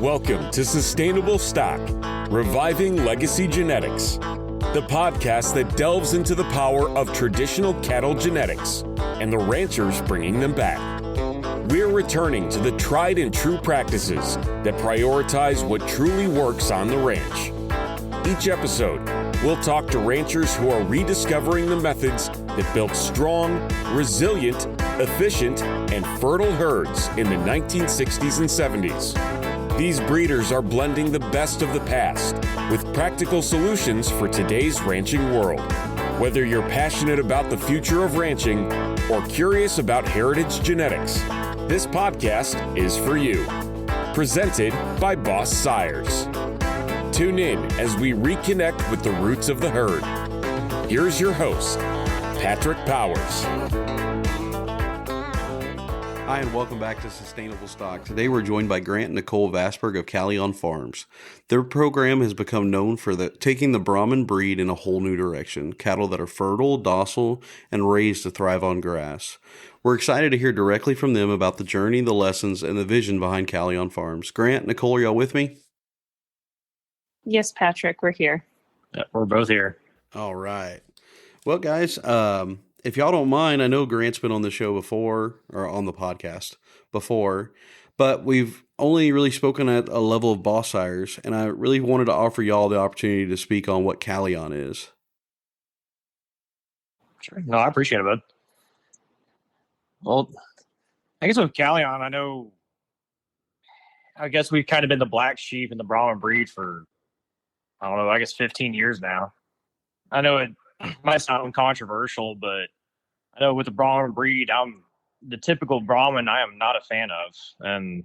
Welcome to Sustainable Stock, Reviving Legacy Genetics, the podcast that delves into the power of traditional cattle genetics and the ranchers bringing them back. We're returning to the tried and true practices that prioritize what truly works on the ranch. Each episode, we'll talk to ranchers who are rediscovering the methods that built strong, resilient, efficient, and fertile herds in the 1960s and 70s. These breeders are blending the best of the past with practical solutions for today's ranching world. Whether you're passionate about the future of ranching or curious about heritage genetics, this podcast is for you. Presented by Boss Sires. Tune in as we reconnect with the roots of the herd. Here's your host, Patrick Powers. Hi, and welcome back to Sustainable Stock. Today we're joined by Grant and Nicole Vassberg of Kallion Farms. Their program has become known for taking the Brahman breed in a whole new direction. Cattle that are fertile, docile, and raised to thrive on grass. We're excited to hear directly from them about the journey, the lessons, and the vision behind Kallion Farms. Grant, Nicole, are y'all with me? Yes, Patrick, we're here. Yeah, we're both here. All right. Well, guys, if y'all don't mind, I know Grant's been on the show before, or on the podcast before, but we've only really spoken at a level of Boss Sires, and I really wanted to offer y'all the opportunity to speak on what Kallion is. Sure. No, I appreciate it, bud. Well, I guess with Kallion, I guess we've kind of been the black sheep in the Brahman breed for, 15 years now. I know it might sound controversial, but I know with the Brahman breed, I'm the typical Brahman I am not a fan of. And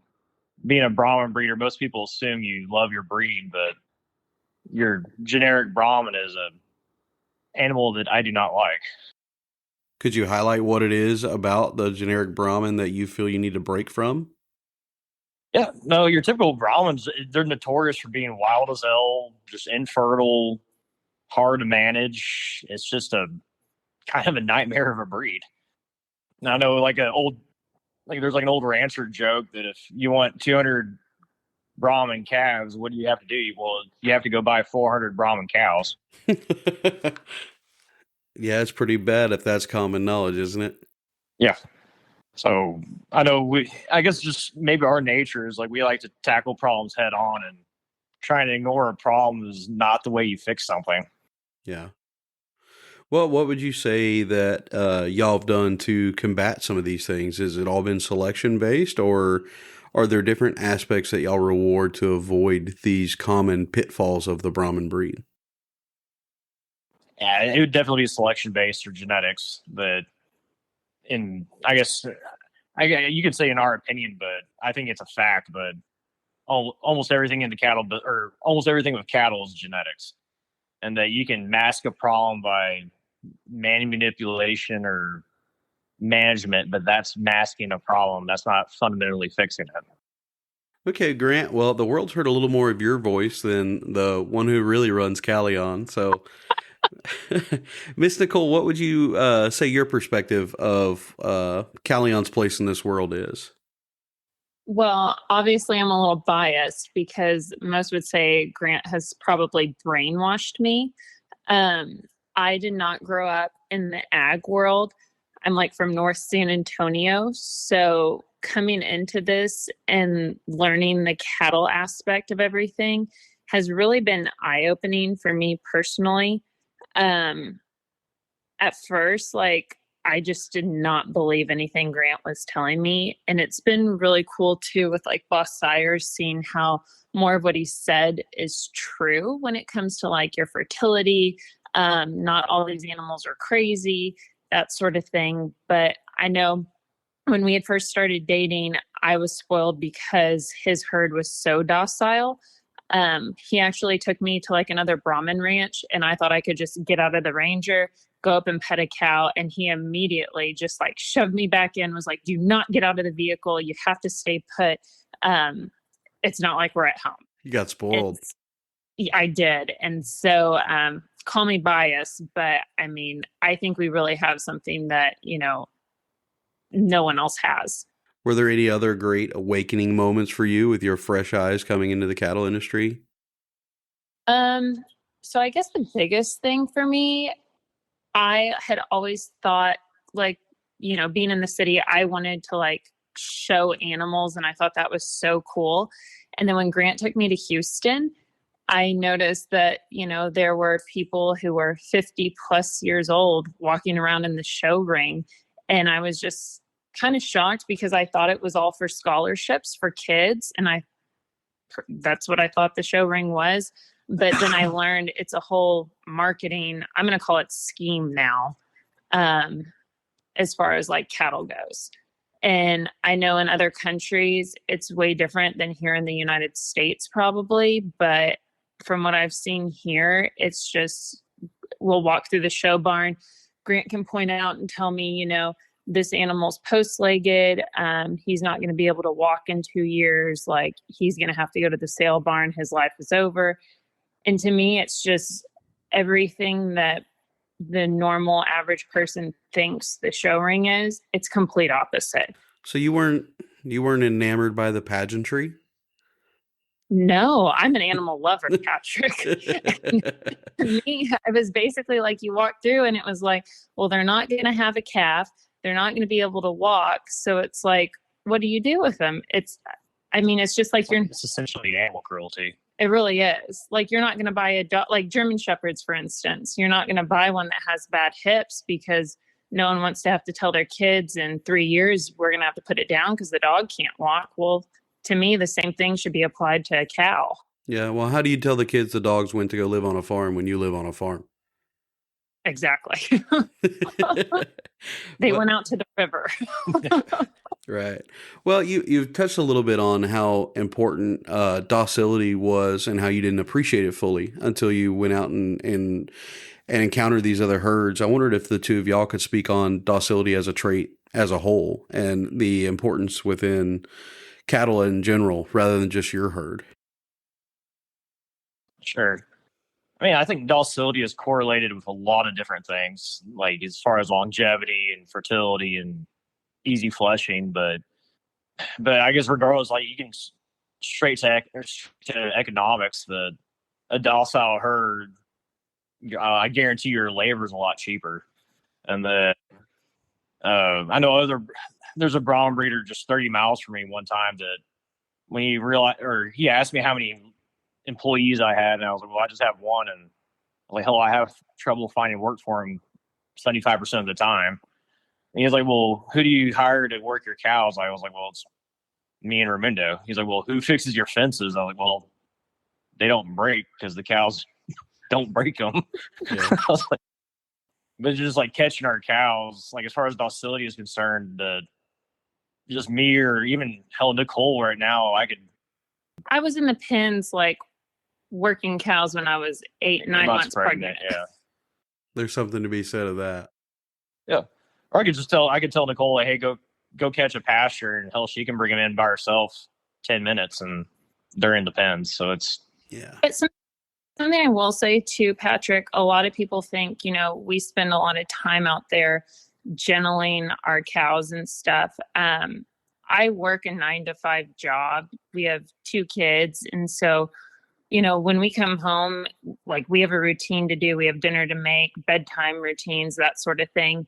being a Brahman breeder, most people assume you love your breed, but your generic Brahman is an animal that I do not like. Could you highlight what it is about the generic Brahman that you feel you need to break from? Yeah, no, your typical Brahmins, they're notorious for being wild as hell, just infertile, hard to manage. It's just a kind of a nightmare of a breed. And I know there's like an old rancher joke that if you want 200 Brahman calves, what do you have to do? Well, you have to go buy 400 Brahman cows. Yeah, it's pretty bad if that's common knowledge, isn't it? Yeah. So I know I guess just maybe our nature is like we like to tackle problems head on, and trying to ignore a problem is not the way you fix something. Yeah. Well, what would you say that y'all have done to combat some of these things? Has it all been selection based, or are there different aspects that y'all reward to avoid these common pitfalls of the Brahman breed? Yeah, it would definitely be selection based or genetics, but you could say in our opinion, but I think it's a fact. But almost everything in the cattle, or almost everything with cattle, is genetics, and that you can mask a problem by manipulation or management, but that's masking a problem. That's not fundamentally fixing it. Okay, Grant. Well, the world's heard a little more of your voice than the one who really runs Kallion. So, Miss Nicole, what would you say your perspective of Kallion's place in this world is? Well, obviously, I'm a little biased because most would say Grant has probably brainwashed me. I did not grow up in the ag world. I'm from North San Antonio. So coming into this and learning the cattle aspect of everything has really been eye-opening for me personally. At first, I just did not believe anything Grant was telling me. And it's been really cool too with Boss Sires, seeing how more of what he said is true when it comes to your fertility. Not all these animals are crazy, that sort of thing. But I know when we had first started dating, I was spoiled because his herd was so docile. He actually took me to another Brahman ranch, and I thought I could just get out of the Ranger, go up and pet a cow. And he immediately just shoved me back in, was do not get out of the vehicle. You have to stay put. It's not like we're at home. You got spoiled. I did. And so, call me biased, but I think we really have something that, no one else has. Were there any other great awakening moments for you with your fresh eyes coming into the cattle industry? So I guess the biggest thing for me, I had always thought, like, being in the city, I wanted to like show animals, and I thought that was so cool. And then when Grant took me to Houston, I noticed that, there were people who were 50 plus years old walking around in the show ring. And I was just kind of shocked because I thought it was all for scholarships for kids. And that's what I thought the show ring was. But then I learned it's a whole marketing, I'm going to call it scheme now, as far as like cattle goes. And I know in other countries, it's way different than here in the United States, probably. But from what I've seen here, it's just, we'll walk through the show barn. Grant can point out and tell me, this animal's post-legged. He's not going to be able to walk in 2 years. Like, he's going to have to go to the sale barn. His life is over. And to me, it's just everything that the normal average person thinks the show ring is. It's complete opposite. So you weren't enamored by the pageantry? No, I'm an animal lover, Patrick. To me, it was basically like you walk through and it was like, well, they're not going to have a calf. They're not going to be able to walk. So it's like, what do you do with them? It's just like it's essentially animal cruelty. It really is. Like, you're not going to buy a dog, like German Shepherds, for instance. You're not going to buy one that has bad hips because no one wants to have to tell their kids in 3 years, we're going to have to put it down because the dog can't walk. Well, to me, the same thing should be applied to a cow. Yeah. Well, how do you tell the kids the dogs went to go live on a farm when you live on a farm? Exactly. They went out to the river. Right. Well, you've touched a little bit on how important docility was and how you didn't appreciate it fully until you went out and encountered these other herds. I wondered if the two of y'all could speak on docility as a trait as a whole and the importance within cattle in general rather than just your herd. Sure. I think docility is correlated with a lot of different things, like as far as longevity and fertility and easy fleshing. But I guess regardless, like you can straight to economics, a docile herd, I guarantee your labor is a lot cheaper. And I know there's a Brahman breeder just 30 miles from me one time that when he asked me how many employees I had, and I was like, well, I just have one, and like, hell, I have trouble finding work for him 75% of the time. And he was like, well, who do you hire to work your cows? I was like, well, it's me and Ramindo. He's like, well, who fixes your fences? I was like, well, they don't break because the cows don't break them. Yeah. I was like, but just like catching our cows, like as far as docility is concerned, just me or even hell Nicole right now, I was in the pens like working cows when I was 9 months pregnant. Yeah. There's something to be said of that. Yeah. Or I could tell Nicole, like, hey, go catch a pasture, and hell, she can bring them in by herself 10 minutes and they're in the pens. So it's, yeah. But something I will say too, Patrick, a lot of people think, we spend a lot of time out there gentling our cows and stuff. I work a 9-to-5 job. We have 2 kids. And so, when we come home, like we have a routine to do, we have dinner to make, bedtime routines, that sort of thing.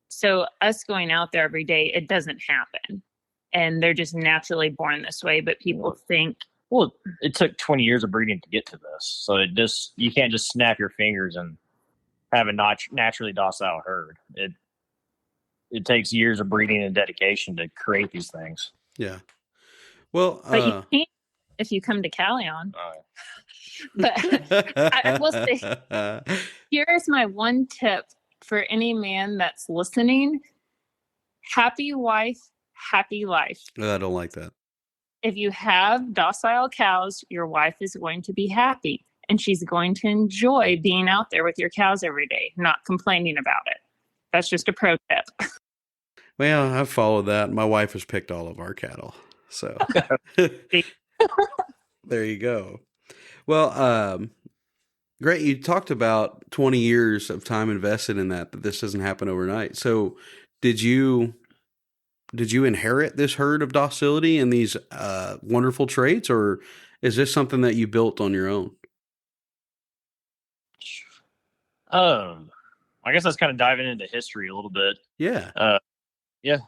So us going out there every day, it doesn't happen. And they're just naturally born this way. But people think, well, it took 20 years of breeding to get to this. So you can't just snap your fingers and have a naturally docile herd. It takes years of breeding and dedication to create these things. Yeah. Well, but you can't if you come to Kallion. But I will say, here's my one tip for any man that's listening. Happy wife, happy life. I don't like that. If you have docile cows, your wife is going to be happy. And she's going to enjoy being out there with your cows every day, not complaining about it. That's just a pro tip. Well, I've followed that. My wife has picked all of our cattle. So there you go. Well, great. You talked about 20 years of time invested in that this doesn't happen overnight. So did you did you inherit this herd of docility and these wonderful traits, or is this something that you built on your own? I guess that's kind of diving into history a little bit. Yeah. Yeah.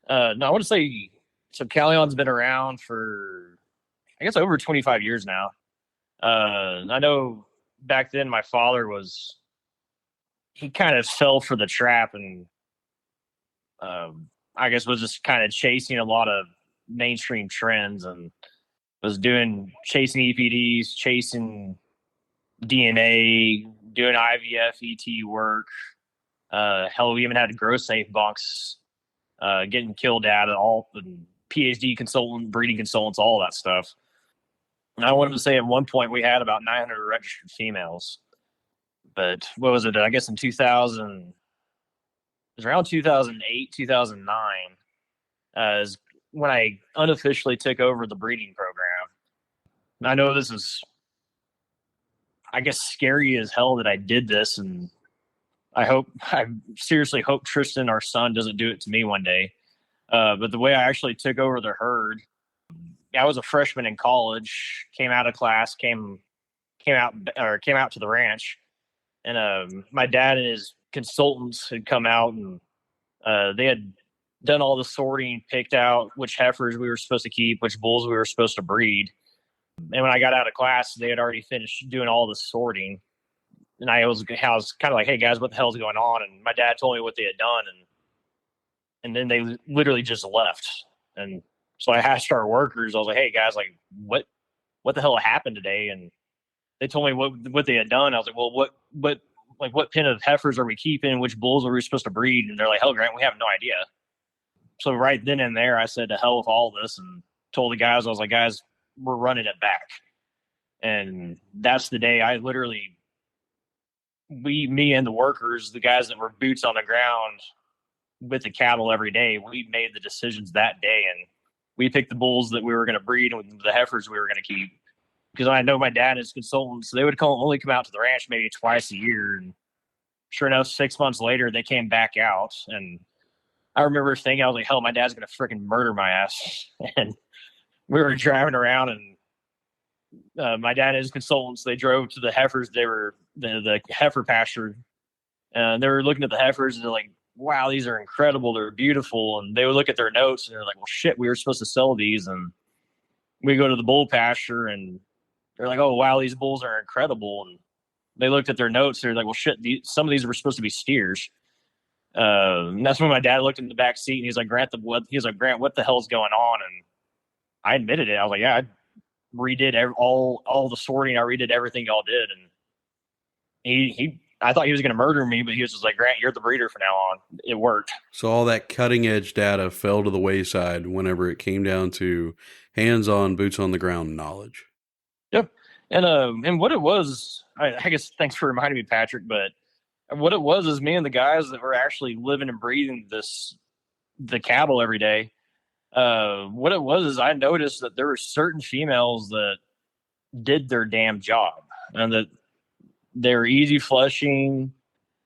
No, I want to say, so Kallion's been around for, I guess, over 25 years now. I know back then my father he kind of fell for the trap and I guess was just kind of chasing a lot of mainstream trends and was chasing EPDs, chasing DNA, doing IVF, ET work. Hell, we even had growth safe bunks getting killed out of all the PhD consultant, breeding consultants, all that stuff. And I wanted to say at one point we had about 900 registered females. But what was it? I guess in 2000, it was around 2008, 2009, is when I unofficially took over the breeding program. And I know this is, I guess, scary as hell that I did this. And I seriously hope Tristan, our son, doesn't do it to me one day. But the way I actually took over the herd, I was a freshman in college, came out of class, came out to the ranch. And my dad and his consultants had come out and they had done all the sorting, picked out which heifers we were supposed to keep, which bulls we were supposed to breed. And when I got out of class, they had already finished doing all the sorting. And I was kind of like, hey, guys, what the hell's going on? And my dad told me what they had done. And then they literally just left. And so I asked our workers, I was like, hey, guys, like, what the hell happened today? And they told me what they had done. I was like, well, what pen of heifers are we keeping? Which bulls are we supposed to breed? And they're like, hell, Grant, we have no idea. So right then and there, I said to hell with all this and told the guys, I was like, guys, we're running it back. And that's the day I literally, me and the workers, the guys that were boots on the ground with the cattle every day, we made the decisions that day. And we picked the bulls that we were going to breed and the heifers we were going to keep. Because I know my dad and his consultants, they would only come out to the ranch maybe twice a year. And sure enough, 6 months later, they came back out. And I remember thinking, I was like, hell, my dad's going to freaking murder my ass. And we were driving around and my dad and his consultants, they drove to the heifers. They were the heifer pasture. And they were looking at the heifers and they're like, wow, these are incredible. They're beautiful. And they would look at their notes and they're like, well, shit, we were supposed to sell these. And we go to the bull pasture and they're like, oh, wow, these bulls are incredible. And they looked at their notes. They're like, well, shit, some of these were supposed to be steers. And that's when my dad looked in the back seat and he's like, Grant, what the hell's going on? And I admitted it. I was like, yeah, I redid all the sorting. I redid everything y'all did. And I thought he was going to murder me, but he was just like, Grant, you're the breeder from now on. It worked. So all that cutting edge data fell to the wayside whenever it came down to hands-on, boots on the ground knowledge. Yep. And what it was, I guess, thanks for reminding me, Patrick, but what it was is me and the guys that were actually living and breathing the cattle every day. What it was is I noticed that there were certain females that did their damn job and that they're easy flushing.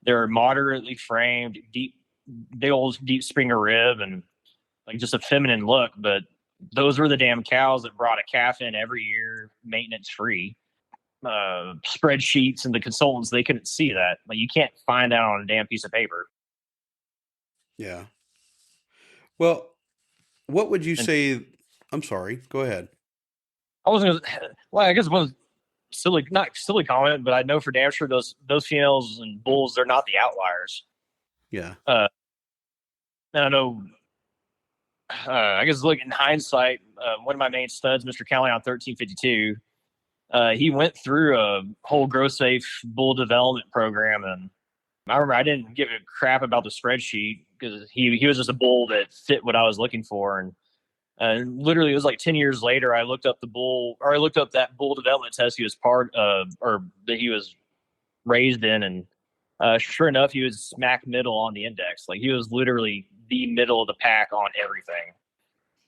They're moderately framed, big old deep springer rib and like just a feminine look. But those were the damn cows that brought a calf in every year, maintenance free. Spreadsheets and the consultants, they couldn't see that. Like you can't find that on a damn piece of paper. Yeah. Well, what would you say? I'm sorry. Go ahead. I wasn't gonna, well, I guess one not silly comment, but I know for damn sure those females and bulls, they're not the outliers. Yeah. And I know, I guess look in hindsight, one of my main studs, Mr. Kallion 1352, he went through a whole growth safe bull development program. And I remember I didn't give a crap about the spreadsheet because he was just a bull that fit what I was looking for. And literally it was like 10 years later, I looked up that bull development test he was part of, or that he was raised in. And sure enough, he was smack middle on the index. Like he was literally the middle of the pack on everything.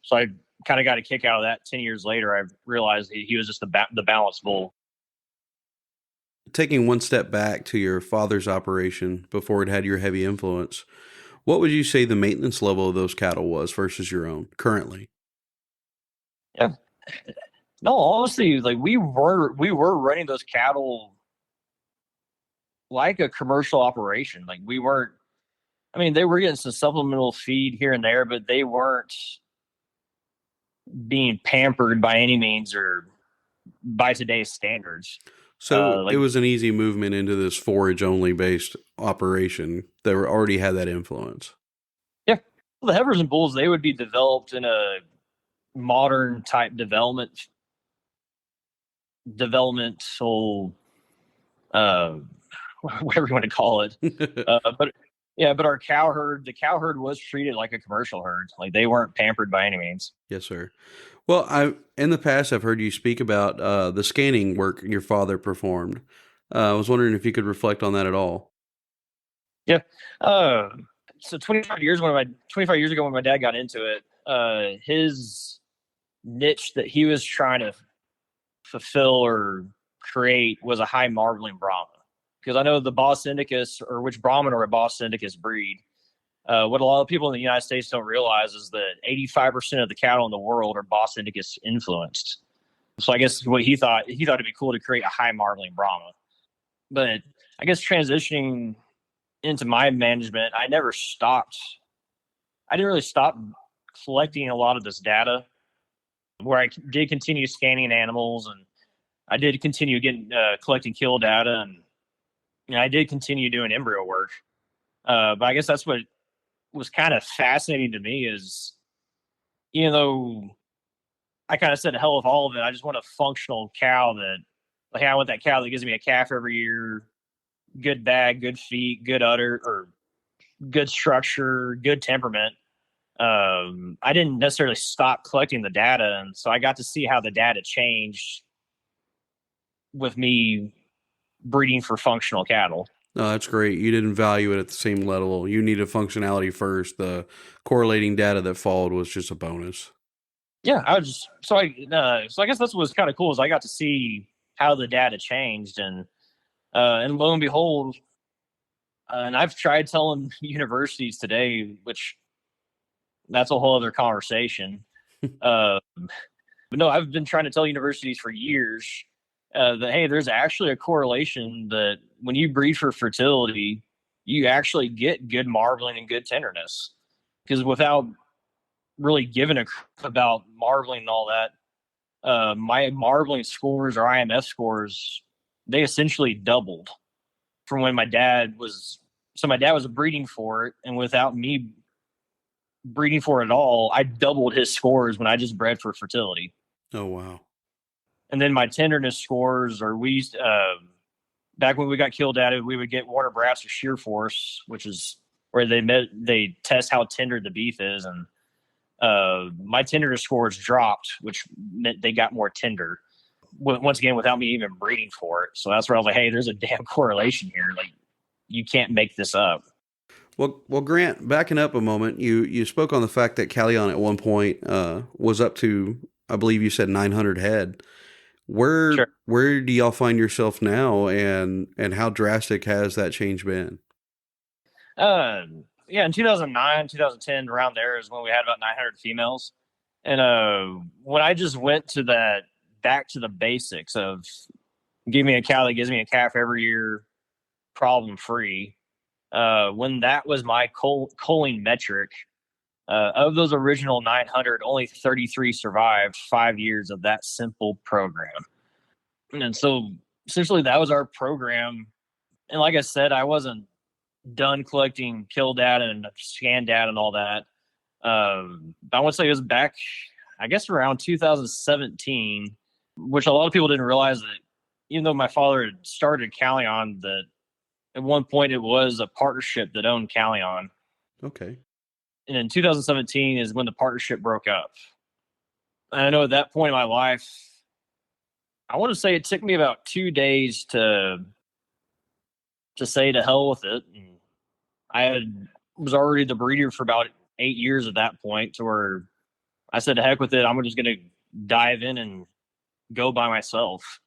So I kind of got a kick out of that. 10 years later, I realized he was just the balanced bull. Taking one step back to your father's operation before it had your heavy influence, What would you say the maintenance level of those cattle was versus your own currently? Yeah. No, honestly, like we were running those cattle like a commercial operation. Like we weren't. I mean, they were getting some supplemental feed here and there, but they weren't being pampered by any means or by today's standards. So it Like was an easy movement into this forage only based operation that already had that influence. yeah, the heifers and bulls they would be developed in a modern type developmental whatever you want to call it. But yeah, but the cow herd was treated like a commercial herd. Like they weren't pampered by any means. Yes, sir. Well, in the past I've heard you speak about the scanning work your father performed. I was wondering if you could reflect on that at all. Yeah. So 25 years ago when my dad got into it, his niche that he was trying to fulfill or create was a high marbling Brahman. Because I know the Bos Indicus, or which Brahman or a Bos Indicus breed, what a lot of people in the United States don't realize is that 85% of the cattle in the world are Bos Indicus influenced. So I guess what he thought it'd be cool to create a high marbling Brahman. But I guess transitioning into my management, I never stopped. I didn't really stop collecting a lot of this data, where I did continue scanning animals, and I did continue collecting kill data, and I did continue doing embryo work. But I guess that's what was kind of fascinating to me is, even though I kind of said the hell with all of it, I just want a functional cow that, like, I want that cow that gives me a calf every year, good bag, good feet, good udder, or good structure, good temperament. I didn't necessarily stop collecting the data, and so I got to see how the data changed with me breeding for functional cattle. No, that's great. You didn't value it at the same level. You needed functionality first. The correlating data that followed was just a bonus. Yeah, I guess that's what was kind of cool is I got to see how the data changed, and lo and behold, and I've tried telling universities today, which that's a whole other conversation. But no, I've been trying to tell universities for years that, hey, there's actually a correlation that when you breed for fertility, you actually get good marbling and good tenderness. Because without really giving a crap about marbling and all that, my marbling scores or IMF scores, they essentially doubled from when my dad was. So my dad was breeding for it, and without me breeding for it at all, I doubled his scores when I just bred for fertility. Oh, wow. And then my tenderness scores, or we used back when we got killed at it, we would get Warner Brass or Shear Force, which is where they test how tender the beef is, and my tenderness scores dropped, which meant they got more tender. Once again, without me even breeding for it. So that's where I was like, hey, there's a damn correlation here. Like, you can't make this up. Well, Grant, backing up a moment, you spoke on the fact that Kallion at one point was up to, I believe you said 900 head. Where do y'all find yourself now, and how drastic has that change been? Yeah, in 2009, 2010, around there is when we had about 900 females. And when I just went to that, back to the basics of give me a cow that gives me a calf every year, problem free. When that was my culling metric, of those original 900, only 33 survived 5 years of that simple program. And so essentially that was our program. And like I said, I wasn't done collecting kill data and scan data and all that. I want to say it was back, I guess, around 2017, which a lot of people didn't realize that even though my father had started Kallion, that at one point it was a partnership that owned Kallion. Okay. And in 2017 is when the partnership broke up. And I know at that point in my life, I want to say it took me about 2 days to say to hell with it. And was already the breeder for about 8 years at that point, to where I said, to heck with it. I'm just going to dive in and go by myself.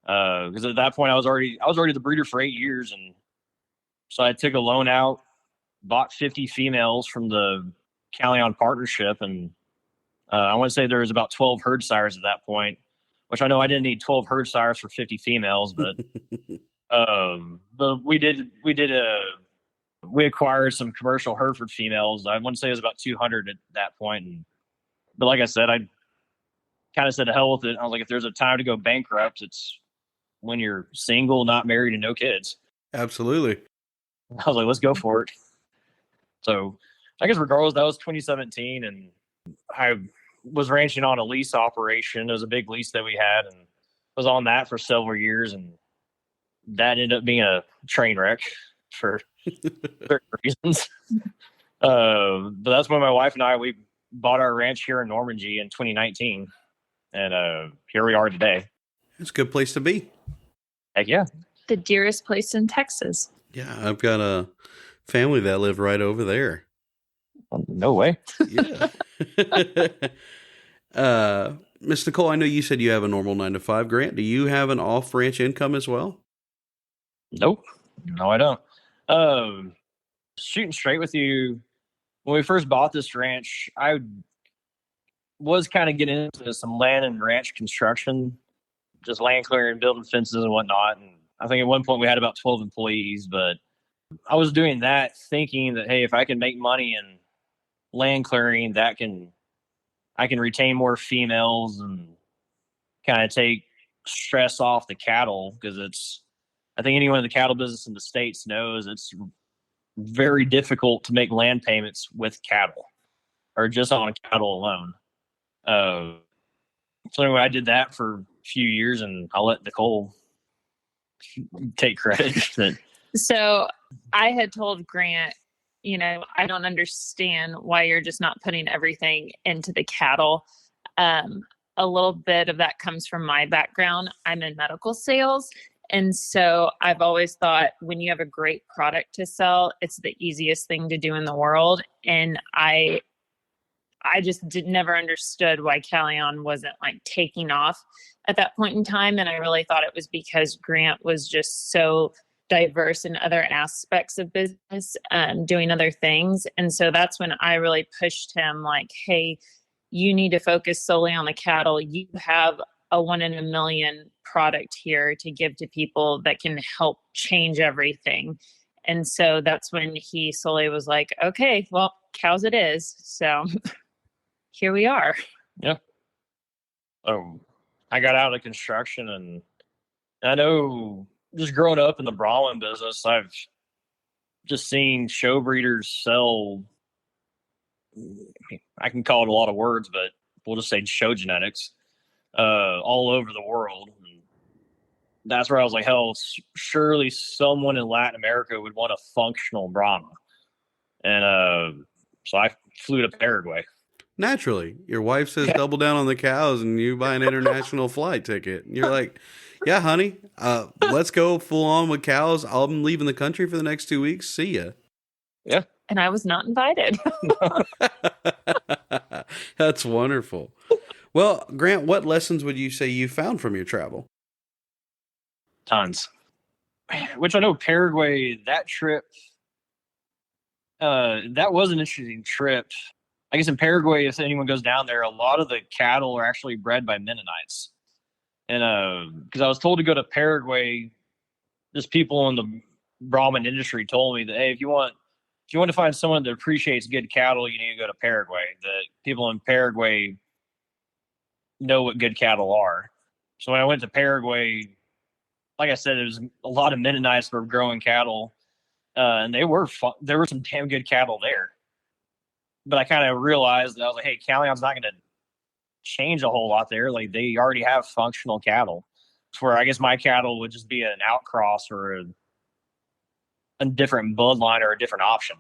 Because at that point I was already the breeder for 8 years. And so I took a loan out bought 50 females from the Kallion partnership, and I want to say there was about 12 herd sires at that point, which I know I didn't need 12 herd sires for 50 females, but we acquired some commercial Hereford females. I want to say it was about 200 at that point. But like I said, I kind of said to hell with it. I was like, if there's a time to go bankrupt, it's when you're single, not married, and no kids. Absolutely. I was like, let's go for it. So I guess regardless, that was 2017, and I was ranching on a lease operation. It was a big lease that we had, and was on that for several years, and that ended up being a train wreck for certain reasons. But that's when my wife and we bought our ranch here in Normandy in 2019, and here we are today. It's a good place to be. Heck yeah. The dearest place in Texas. Yeah, I've got a family that live right over there. No way. Yeah. Miss Nicole, I know you said you have a normal 9-to-5. Grant, do you have an off-ranch income as well? Nope. No, I don't. Shooting straight with you, when we first bought this ranch, I was kind of getting into some land and ranch construction, just land clearing, building fences and whatnot. And I think at one point we had about 12 employees, but I was doing that thinking that, hey, if I can make money in land clearing, I can retain more females and kind of take stress off the cattle, because I think anyone in the cattle business in the States knows it's very difficult to make land payments with cattle or just on cattle alone. So anyway, I did that for a few years, and I'll let Nicole take credit. So I had told Grant, I don't understand why you're just not putting everything into the cattle. A little bit of that comes from my background. I'm in medical sales. And so I've always thought when you have a great product to sell, it's the easiest thing to do in the world. And I just never understood why Kallion wasn't like taking off at that point in time. And I really thought it was because Grant was just so diverse in other aspects of business, doing other things. And so that's when I really pushed him like, hey, you need to focus solely on the cattle. You have a 1 in a million product here to give to people that can help change everything. And so that's when he solely was like, okay, well, cows it is. So here we are. Yeah. I got out of construction, and I know just growing up in the Brahman business, I've just seen show breeders sell, I can call it a lot of words, but we'll just say show genetics, all over the world. And that's where I was like, hell, surely someone in Latin America would want a functional Brahma. And so I flew to Paraguay. Naturally. Your wife says double down on the cows, and you buy an international flight ticket. And you're like, yeah, honey, let's go full on with cows. I'm leaving the country for the next 2 weeks. See ya. Yeah. And I was not invited. That's wonderful. Well, Grant, what lessons would you say you found from your travel? Tons. Which I know Paraguay, that trip, that was an interesting trip. I guess in Paraguay, if anyone goes down there, a lot of the cattle are actually bred by Mennonites. And because I was told to go to Paraguay, just people in the Brahman industry told me that, hey, if you want to find someone that appreciates good cattle, you need to go to Paraguay. The people in Paraguay know what good cattle are. So when I went to Paraguay, like I said, it was a lot of Mennonites that were growing cattle, and there were some damn good cattle there. But I kind of realized that I was like, hey, Kallion's not going to change a whole lot there. Like, they already have functional cattle. Where I guess my cattle would just be an outcross or a different bloodline or a different option.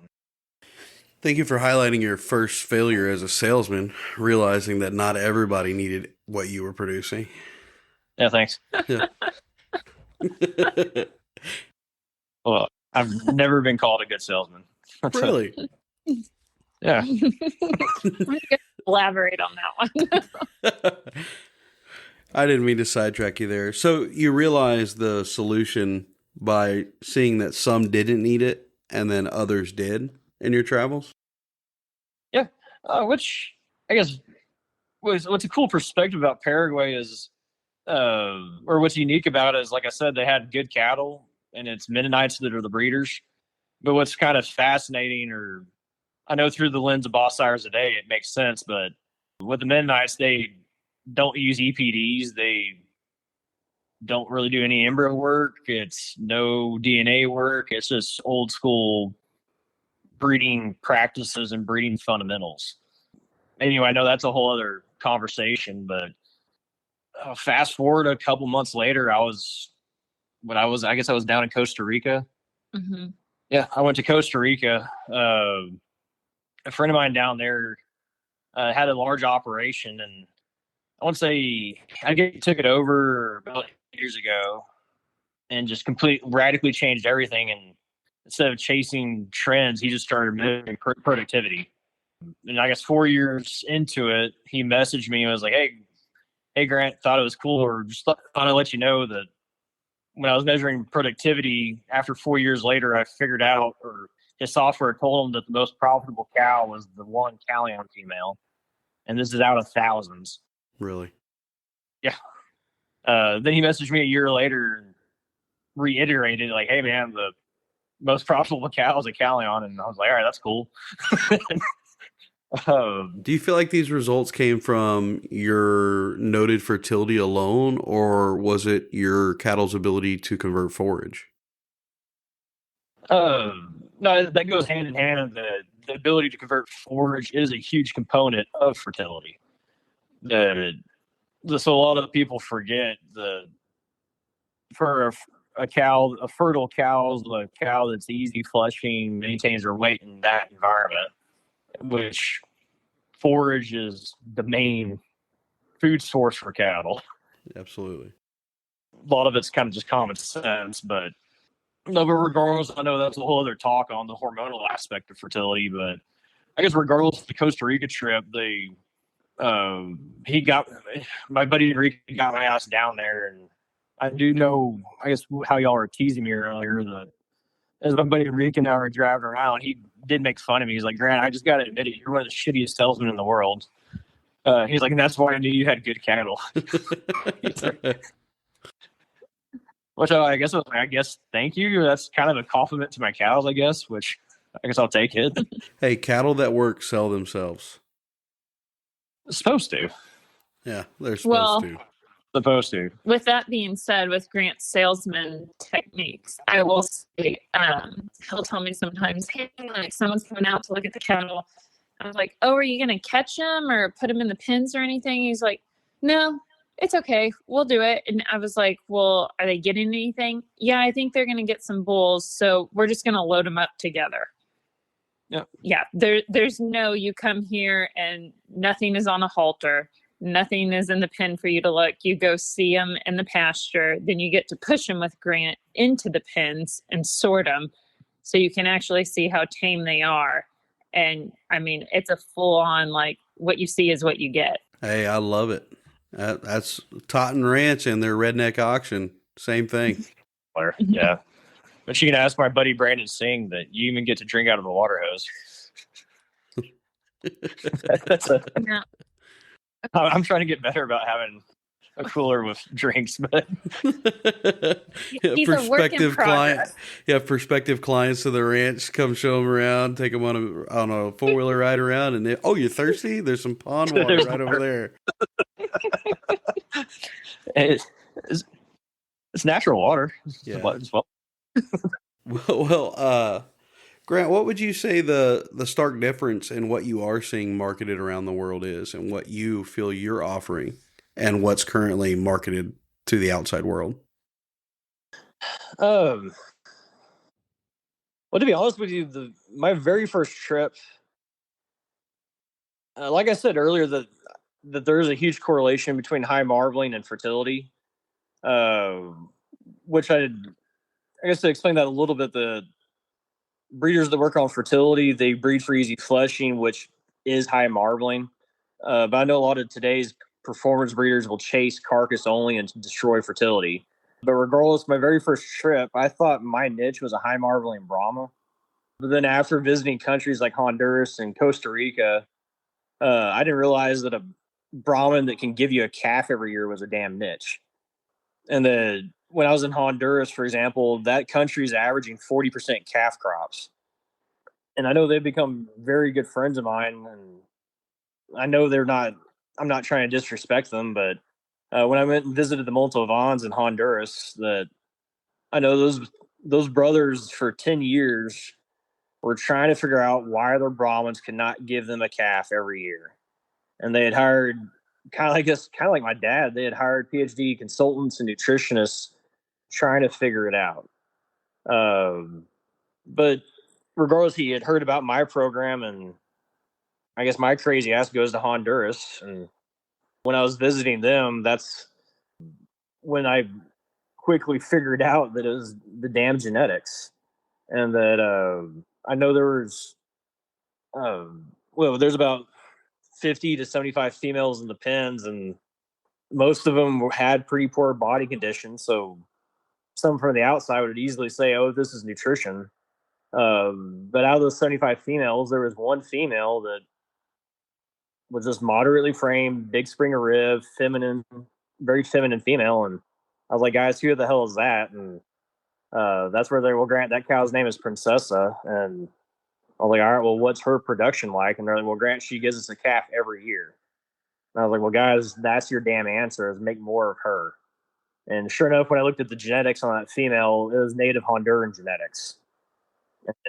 Thank you for highlighting your first failure as a salesman, realizing that not everybody needed what you were producing. Yeah, thanks. Yeah. Well, I've never been called a good salesman. Really? Yeah. Elaborate on that one. I didn't mean to sidetrack you there. So you realized the solution by seeing that some didn't need it and then others did. in your travels? Yeah, which I guess what's a cool perspective about Paraguay is, or what's unique about it is, like I said, they had good cattle, and it's Mennonites that are the breeders. But what's kind of fascinating, or I know through the lens of boss sires today, it makes sense. But with the Mennonites, they don't use EPDs. They don't really do any embryo work. It's no DNA work. It's just old school breeding practices and breeding fundamentals. Anyway, I know that's a whole other conversation, but fast forward a couple months later, I guess I was down in Costa Rica. Mm-hmm. Yeah, I went to Costa Rica. A friend of mine down there had a large operation, and I want to say took it over about 8 years ago, and just radically changed everything. And instead of chasing trends, he just started measuring productivity. And I guess 4 years into it, he messaged me and was like, "Hey, Grant, thought it was cool, or just thought I'd let you know that when I was measuring productivity, after 4 years later, I figured out, or his software told him that the most profitable cow was the one Kallion female, and this is out of thousands." Really? Yeah. Then he messaged me a year later and reiterated, like, "Hey, man, the most profitable cow is a Kallion," and I was like, "All right, that's cool." Do you feel like these results came from your noted fertility alone, or was it your cattle's ability to convert forage? No, that goes hand in hand. The ability to convert forage is a huge component of fertility. So a lot of people forget for a cow, a fertile cow is a cow that's easy flushing, maintains her weight in that environment, which forage is the main food source for cattle. Absolutely. A lot of it's kind of just common sense, but no, but regardless, I know that's a whole other talk on the hormonal aspect of fertility. But I guess regardless of the Costa Rica trip, he got my buddy Enrique got my ass down there, and I do know, I guess, how y'all were teasing me earlier, that as my buddy Enrique and I were driving around, he did make fun of me. He's like, "Grant, I just got to admit it, you're one of the shittiest salesmen in the world." He's like, "And that's why I knew you had good cattle." Which I guess, thank you. That's kind of a compliment to my cows, I guess, which I guess I'll take it. Hey, cattle that work sell themselves. Supposed to. Yeah, they're supposed to. Supposed to. With that being said, with Grant's salesman techniques, I will say, he'll tell me sometimes, "Hey, like someone's coming out to look at the cattle." I was like, "Oh, are you going to catch them or put them in the pens or anything?" He's like, "No, it's okay. We'll do it." And I was like, "Well, are they getting anything?" "Yeah, I think they're going to get some bulls. So we're just going to load them up together." Yeah. There's no, you come here and nothing is on a halter. Nothing is in the pen for you to look. You go see them in the pasture. Then you get to push them with Grant into the pens and sort them so you can actually see how tame they are. And I mean, it's a full on, like, what you see is what you get. Hey, I love it. That's Totten Ranch and their redneck auction. Same thing. Yeah. But you can ask my buddy Brandon Singh that you even get to drink out of a water hose. Yeah. I'm trying to get better about having a cooler with drinks, but He's a work in progress. Prospective clients to the ranch, come show them around, take them on a 4-wheeler ride around, and oh, you thirsty? There's some pond water right over there. It's natural water. Yeah. Well, Grant, what would you say the stark difference in what you are seeing marketed around the world is, and what you feel you're offering, and what's currently marketed to the outside world? Well, to be honest with you, my very first trip, like I said earlier, that there is a huge correlation between high marbling and fertility, which I guess to explain that a little bit, the breeders that work on fertility, they breed for easy flushing, which is high marbling. But I know a lot of today's performance breeders will chase carcass only and destroy fertility. But regardless, my very first trip, I thought my niche was a high marbling Brahma. But then after visiting countries like Honduras and Costa Rica, I didn't realize that a Brahman that can give you a calf every year was a damn niche. And then when I was in Honduras, for example, that country's averaging 40% calf crops. And I know they've become very good friends of mine. And I know I'm not trying to disrespect them, but when I went and visited the Montalvans in Honduras, that I know those brothers for 10 years were trying to figure out why their Brahmins could not give them a calf every year. And they had hired kind of like my dad, they had hired PhD consultants and nutritionists trying to figure it out. But regardless, he had heard about my program, and I guess my crazy ass goes to Honduras. And when I was visiting them, that's when I quickly figured out that it was the damn genetics, and that I know there's about 50 to 75 females in the pens, and most of them had pretty poor body conditions. So some from the outside would easily say, "Oh, this is nutrition." But out of those 75 females, there was one female that was just moderately framed, big spring of rib, feminine, very feminine female. And I was like, guys, who the hell is that? And that's where they will grant that cow's name is Princessa. And I was like, all right, well, what's her production like? And they're like, well, Grant, she gives us a calf every year. And I was like, well, guys, that's your damn answer, is make more of her. And sure enough, when I looked at the genetics on that female, it was native Honduran genetics.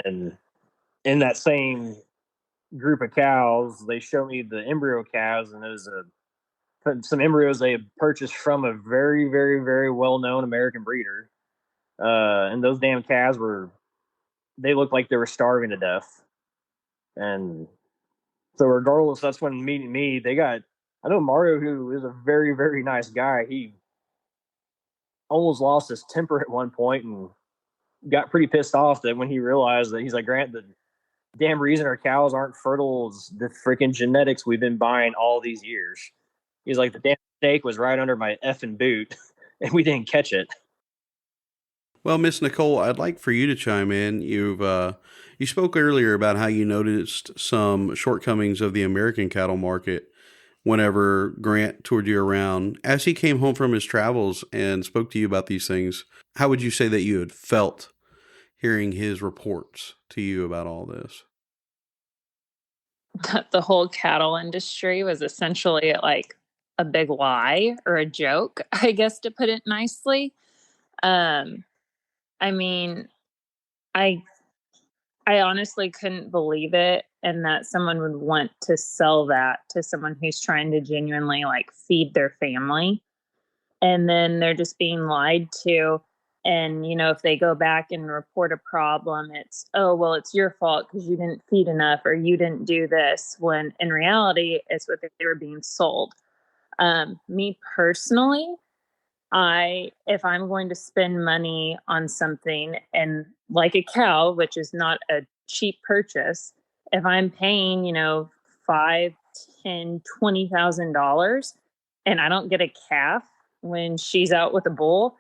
And in that same group of cows, they showed me the embryo calves, and it was some embryos they had purchased from a very, very, very well-known American breeder. And those damn calves they looked like they were starving to death. And so regardless, that's when meeting me, I know Mario, who is a very, very nice guy, he almost lost his temper at one point and got pretty pissed off that when he realized that, he's like, Grant, the damn reason our cows aren't fertile is the freaking genetics we've been buying all these years. He's like, the damn snake was right under my effing boot and we didn't catch it. Well, Miss Nicole, I'd like for you to chime in. You spoke earlier about how you noticed some shortcomings of the American cattle market whenever Grant toured you around. As he came home from his travels and spoke to you about these things, how would you say that you had felt hearing his reports to you about all this? The whole cattle industry was essentially like a big lie or a joke, I guess, to put it nicely. I mean, I honestly couldn't believe it, and that someone would want to sell that to someone who's trying to genuinely like feed their family, and then they're just being lied to. And if they go back and report a problem, it's, oh well, it's your fault because you didn't feed enough or you didn't do this, when in reality it's what they were being sold. Me personally, if I'm going to spend money on something, and like a cow, which is not a cheap purchase, if I'm paying, $5, $10, $20,000 and I don't get a calf when she's out with a bull,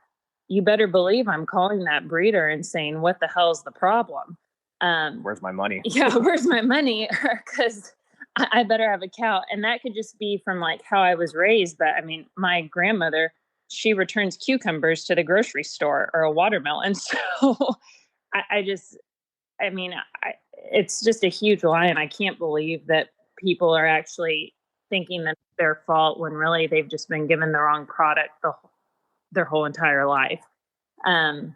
you better believe I'm calling that breeder and saying, what the hell's the problem? Where's my money? Yeah, where's my money? Because I better have a cow. And that could just be from like how I was raised. But I mean, my grandmother, she returns cucumbers to the grocery store, or a watermelon. So it's just a huge lie. And I can't believe that people are actually thinking that it's their fault when really they've just been given the wrong product their whole entire life. And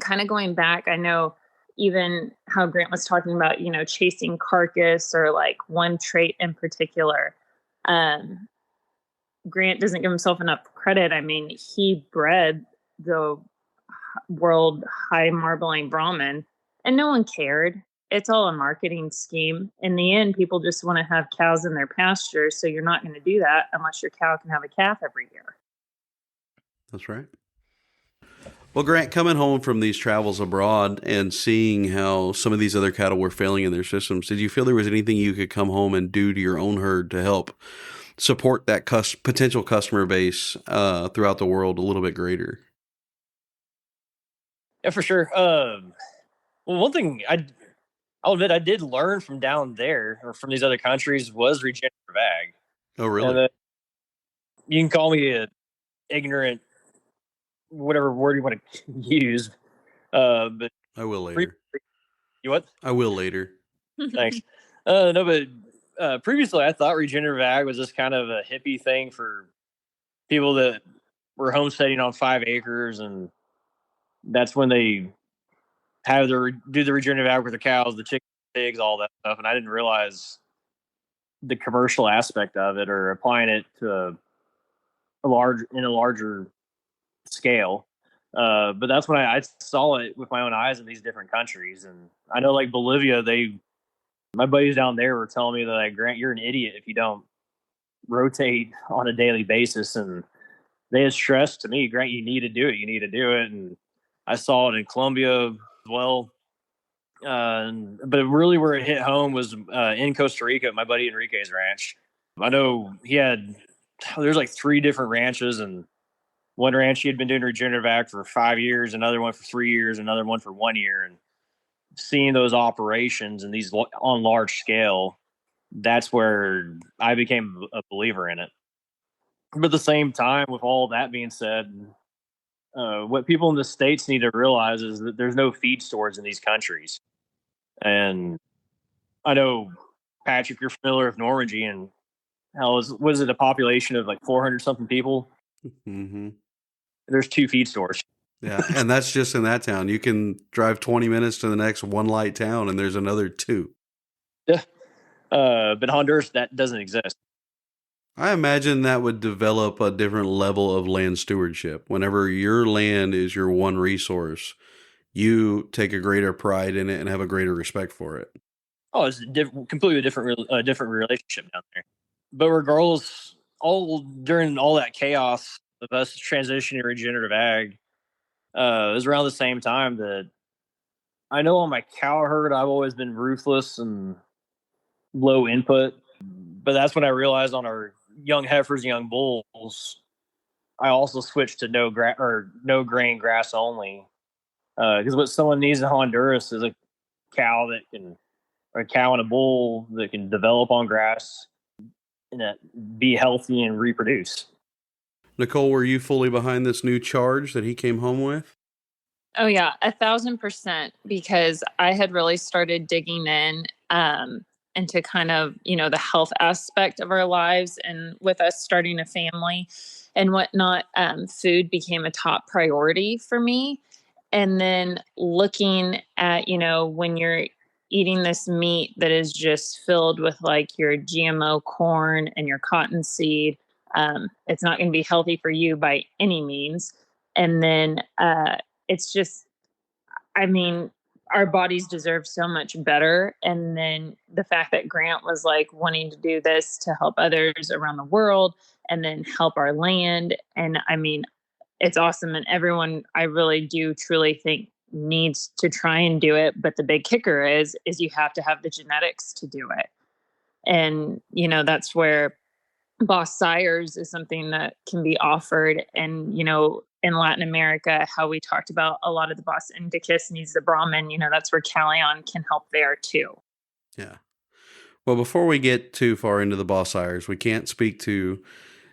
kind of going back, I know even how Grant was talking about, chasing carcass or like one trait in particular. Grant doesn't give himself enough credit. I mean, he bred the world high marbling Brahman and no one cared. It's all a marketing scheme. In the end, people just want to have cows in their pasture. So you're not going to do that unless your cow can have a calf every year. That's right. Well, Grant, coming home from these travels abroad and seeing how some of these other cattle were failing in their systems, did you feel there was anything you could come home and do to your own herd to help support that potential customer base throughout the world a little bit greater? Yeah, for sure. Well, one thing I'll admit I did learn from down there or from these other countries was regenerative ag. Oh, And really? you can call me a ignorant, whatever word you want to use. But I will later. you what? I will later. Thanks. No, but previously I thought regenerative ag was just kind of a hippie thing for people that were homesteading on 5 acres, and that's when they have do the regenerative ag with their cows, the chickens, pigs, all that stuff. And I didn't realize the commercial aspect of it or applying it to a larger scale. But that's when I saw it with my own eyes in these different countries, and I know like Bolivia, my buddies down there were telling me that like, Grant, you're an idiot if you don't rotate on a daily basis, and they had stressed to me, Grant, you need to do it. You need to do it, and I saw it in Colombia as well. But really, where it hit home was in Costa Rica at my buddy Enrique's ranch. I know there's like 3 different ranches, and one ranch he had been doing regenerative ag for 5 years, another one for 3 years, another one for 1 year. And seeing those operations and these on large scale, that's where I became a believer in it. But at the same time, with all that being said, what people in the States need to realize is that there's no feed stores in these countries. And I know, Patrick, you're familiar with Normandy, and was it a population of like 400 something people? Mm-hmm. There's 2 feed stores. Yeah, and that's just in that town. You can drive 20 minutes to the next one light town, and there's another 2. Yeah. But Honduras, that doesn't exist. I imagine that would develop a different level of land stewardship. Whenever your land is your one resource, you take a greater pride in it and have a greater respect for it. Oh, it's completely different relationship down there. But regardless, during all that chaos of us transitioning to regenerative ag, it was around the same time that I know on my cow herd I've always been ruthless and low input. But that's when I realized on our young heifers, young bulls, I also switched to no grain grass only. Because what someone needs in Honduras is a cow or a cow and a bull that can develop on grass and be healthy and reproduce. Nicole, were you fully behind this new charge that he came home with? Oh yeah, 1,000%, because I had really started digging in into kind of, the health aspect of our lives, and with us starting a family and whatnot, food became a top priority for me. And then looking at, when you're eating this meat that is just filled with like your GMO corn and your cottonseed, it's not going to be healthy for you by any means. And then it's just, I mean, our bodies deserve so much better. And then the fact that Grant was like wanting to do this to help others around the world and then help our land. And I mean, it's awesome. And everyone, I really do truly think, needs to try and do it. But the big kicker is you have to have the genetics to do it. And, that's where Boss Sires is something that can be offered. And, in Latin America, how we talked about a lot of the Boss Indicus needs the Brahman, that's where Kallion can help there too. Yeah. Well, before we get too far into the Boss Sires, we can't speak to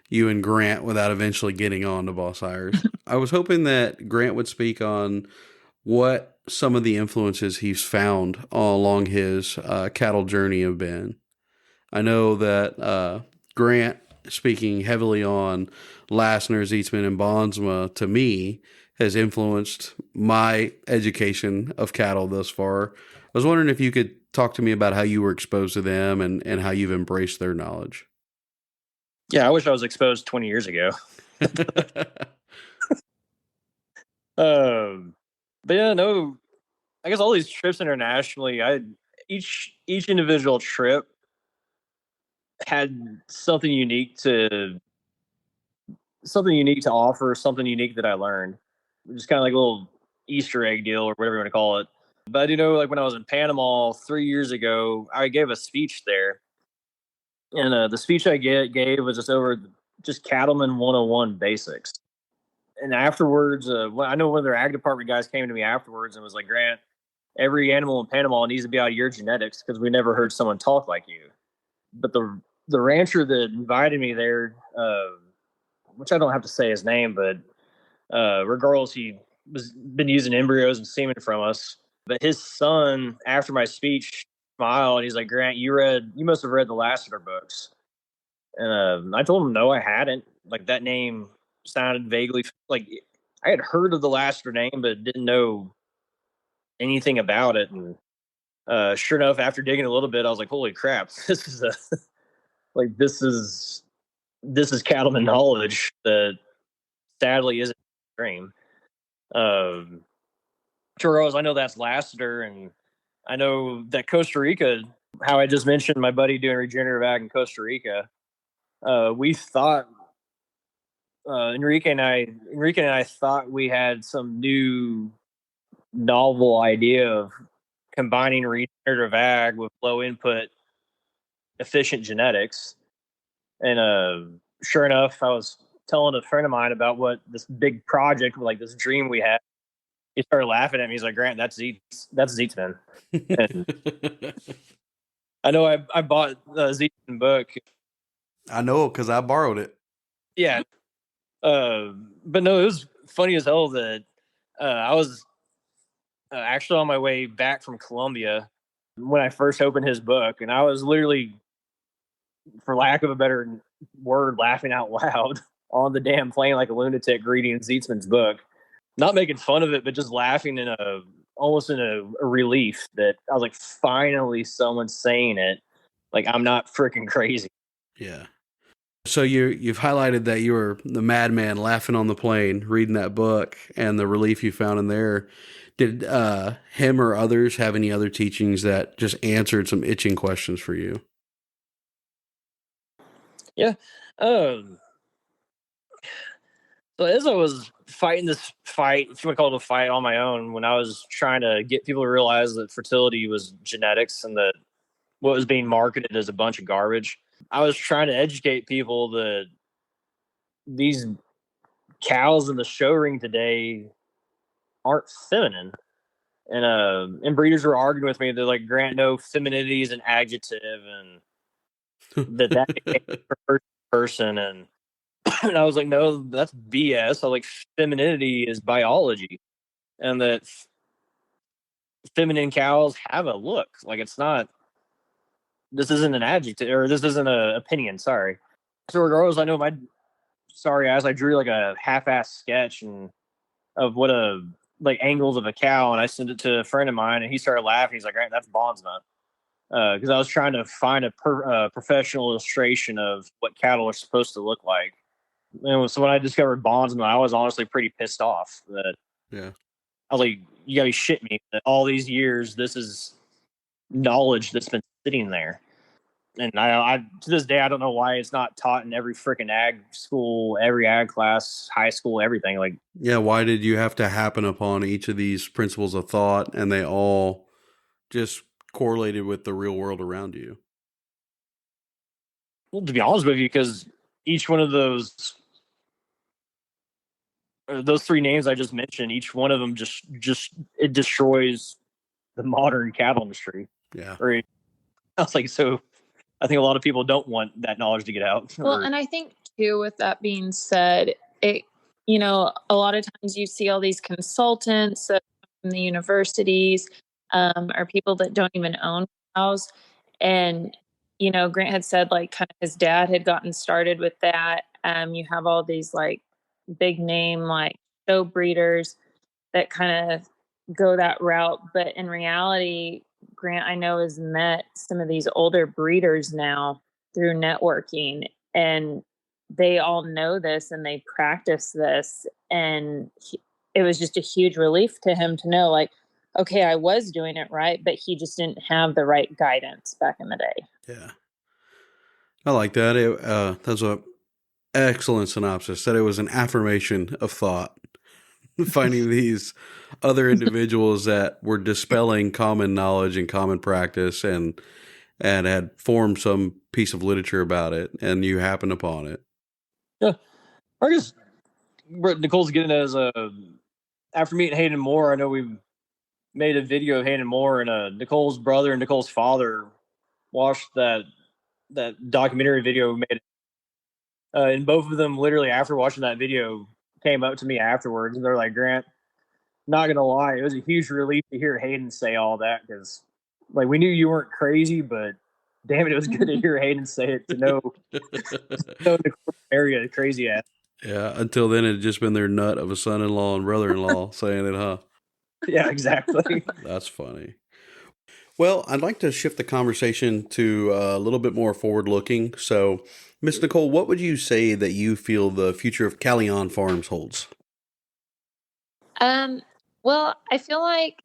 you and Grant without eventually getting on to Boss Sires. I was hoping that Grant would speak on what some of the influences he's found along his cattle journey have been. I know that Grant, speaking heavily on Lassner, Zietzman, and Bondsma, to me, has influenced my education of cattle thus far. I was wondering if you could talk to me about how you were exposed to them and how you've embraced their knowledge. Yeah, I wish I was exposed 20 years ago. But yeah, no, I guess all these trips internationally, each individual trip had something unique to offer, something unique that I learned. Just kind of like a little Easter egg deal or whatever you want to call it. But I do know, like when I was in Panama 3 years ago, I gave a speech there, and the speech I gave was just Cattleman 101 basics. And afterwards, I know one of their ag department guys came to me afterwards and was like, Grant, every animal in Panama needs to be out of your genetics because we never heard someone talk like you. But the rancher that invited me there, which I don't have to say his name, but regardless, he was been using embryos and semen from us. But his son, after my speech, smiled and he's like, "Grant, you must have read the Lassiter books." And I told him no, I hadn't. Like that name sounded vaguely like I had heard of the Lassiter name, but didn't know anything about it. And sure enough, after digging a little bit, I was like, "Holy crap! This is this is cattleman knowledge that sadly isn't extreme." Churros, I know that's Lassiter, and I know that Costa Rica. How I just mentioned my buddy doing regenerative ag in Costa Rica. We thought Enrique and I thought we had some new novel idea of combining regenerative ag with low input efficient genetics. And sure enough, I was telling a friend of mine about what this big project, like this dream we had. He started laughing at me. He's like, "Grant, that's Zeet's, man." I know I bought the Zeet's book. I know because I borrowed it. Yeah. But no, it was funny as hell that I was actually on my way back from Colombia when I first opened his book, and I was literally, for lack of a better word, laughing out loud on the damn plane like a lunatic reading Zeetzman's book. Not making fun of it, but just laughing almost in a relief that I was like, finally someone's saying it. Like I'm not freaking crazy. Yeah. So you've highlighted that you were the madman laughing on the plane, reading that book, and the relief you found in there. Did him or others have any other teachings that just answered some itching questions for you? Yeah. So as I was fighting this fight, if you want to call it a fight, on my own, when I was trying to get people to realize that fertility was genetics and that what was being marketed as a bunch of garbage, I was trying to educate people that these cows in the show ring today aren't feminine. And breeders were arguing with me. They're like, "Grant, no, femininity is an adjective, and that became a first person." And I was like, "No, that's BS." I was like, femininity is biology, and that feminine cows have a look. Like it's not. This isn't an adjective, or this isn't an opinion. Sorry. So regardless, I know my sorry ass. I drew like a half-ass sketch of what like angles of a cow, and I sent it to a friend of mine, and he started laughing. He's like, "Right, that's bondsman," because I was trying to find a professional illustration of what cattle are supposed to look like. And so when I discovered bondsman, I was honestly pretty pissed off. That Yeah, I was like, "You gotta be shitting me! That all these years, this is knowledge that's been sitting there." And I to this day, I don't know why it's not taught in every freaking ag school, every ag class, high school, everything. Like, yeah. Why did you have to happen upon each of these principles of thought, and they all just correlated with the real world around you? well, to be honest with you, because each one of those three names I just mentioned, each one of them just it destroys the modern cattle industry. Yeah. Or I was like, so I think a lot of people don't want that knowledge to get out. Well, and I think too, with that being said, a lot of times you see all these consultants from the universities, or people that don't even own cows. And, Grant had said like kind of his dad had gotten started with that. You have all these like big name, like show breeders that kind of go that route. But in reality, Grant, I know, has met some of these older breeders now through networking, and they all know this and they practice this. And it was just a huge relief to him to know, like, okay, I was doing it right, but he just didn't have the right guidance back in the day. Yeah. I like that. That's a excellent synopsis. That it was an affirmation of thought. Finding these other individuals that were dispelling common knowledge and common practice and had formed some piece of literature about it, and you happened upon it. Yeah. I guess what Nicole's getting at is after meeting Hayden Moore, I know we made a video of Hayden Moore, and Nicole's brother and Nicole's father watched that documentary video we made. And both of them, literally after watching that video, came up to me afterwards, and they're like, "Grant, not gonna lie, it was a huge relief to hear Hayden say all that, because like we knew you weren't crazy, but damn it was good to hear Hayden say it, to know the area crazy ass." Yeah, until then it had just been their nut of a son-in-law and brother-in-law saying it, huh? Yeah, exactly. That's funny. Well, I'd like to shift the conversation to a little bit more forward-looking. So, Miss Nicole, what would you say that you feel the future of Kallion Farms holds? Well, I feel like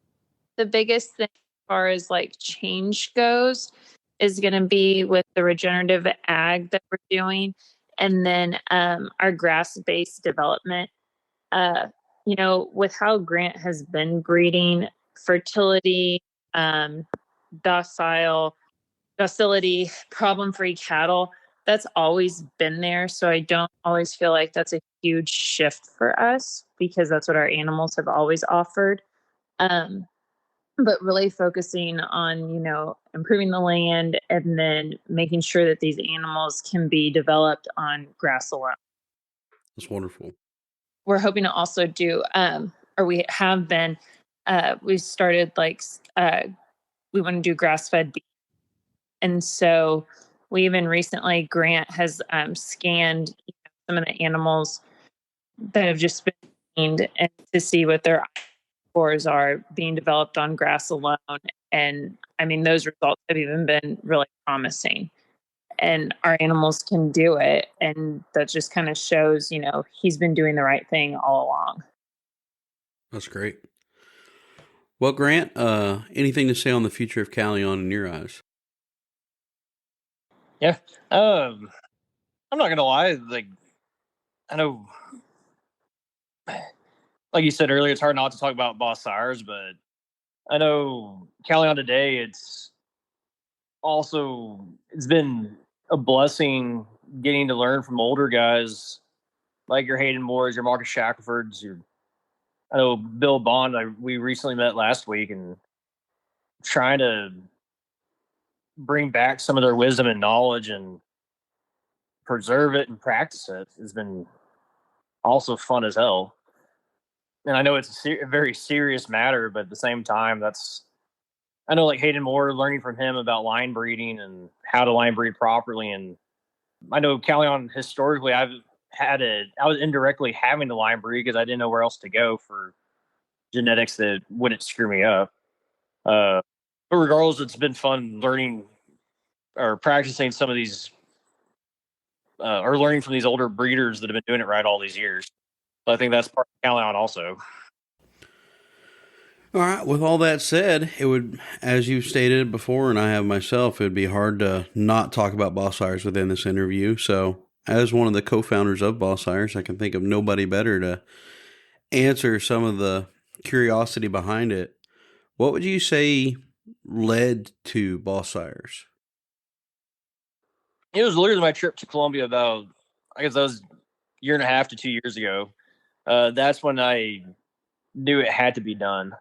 the biggest thing as far as like change goes is going to be with the regenerative ag that we're doing, and then our grass-based development. Uh, with how Grant has been breeding, fertility, um, docility, problem-free cattle, that's always been there. So I don't always feel like that's a huge shift for us, because that's what our animals have always offered. Um, but really focusing on, improving the land, and then making sure that these animals can be developed on grass alone. That's wonderful. We're hoping to also do, or we have been, we started we want to do grass-fed beef. And so we even recently, Grant has scanned some of the animals that have just been weaned, and to see what their scores are being developed on grass alone. And I mean, those results have even been really promising. And our animals can do it. And that just kind of shows, he's been doing the right thing all along. That's great. Well, Grant, anything to say on the future of Kallion in your eyes? Yeah. I'm not gonna lie, like I know, like you said earlier, it's hard not to talk about boss sires, but I know Kallion today, it's been a blessing getting to learn from older guys like your Hayden Moores, your Marcus Shacklefords, I know Bill Bond, we recently met last week, and trying to bring back some of their wisdom and knowledge and preserve it and practice it has been also fun as hell. And I know it's a very serious matter, but at the same time, I know like Hayden Moore, learning from him about line breeding and how to line breed properly. And I know Kallion historically, I was indirectly having to line breed because I didn't know where else to go for genetics that wouldn't screw me up. But regardless, it's been fun learning or practicing some of these, or learning from these older breeders that have been doing it right all these years. So I think that's part of Kallion also. All right. With all that said, it would, as you've stated before, and I have myself, it would be hard to not talk about boss sires within this interview. So, as one of the co-founders of boss sires, I can think of nobody better to answer some of the curiosity behind it. What would you say led to boss sires? It was literally my trip to Colombia about, I guess that was a year and a half to 2 years ago. That's when I knew it had to be done,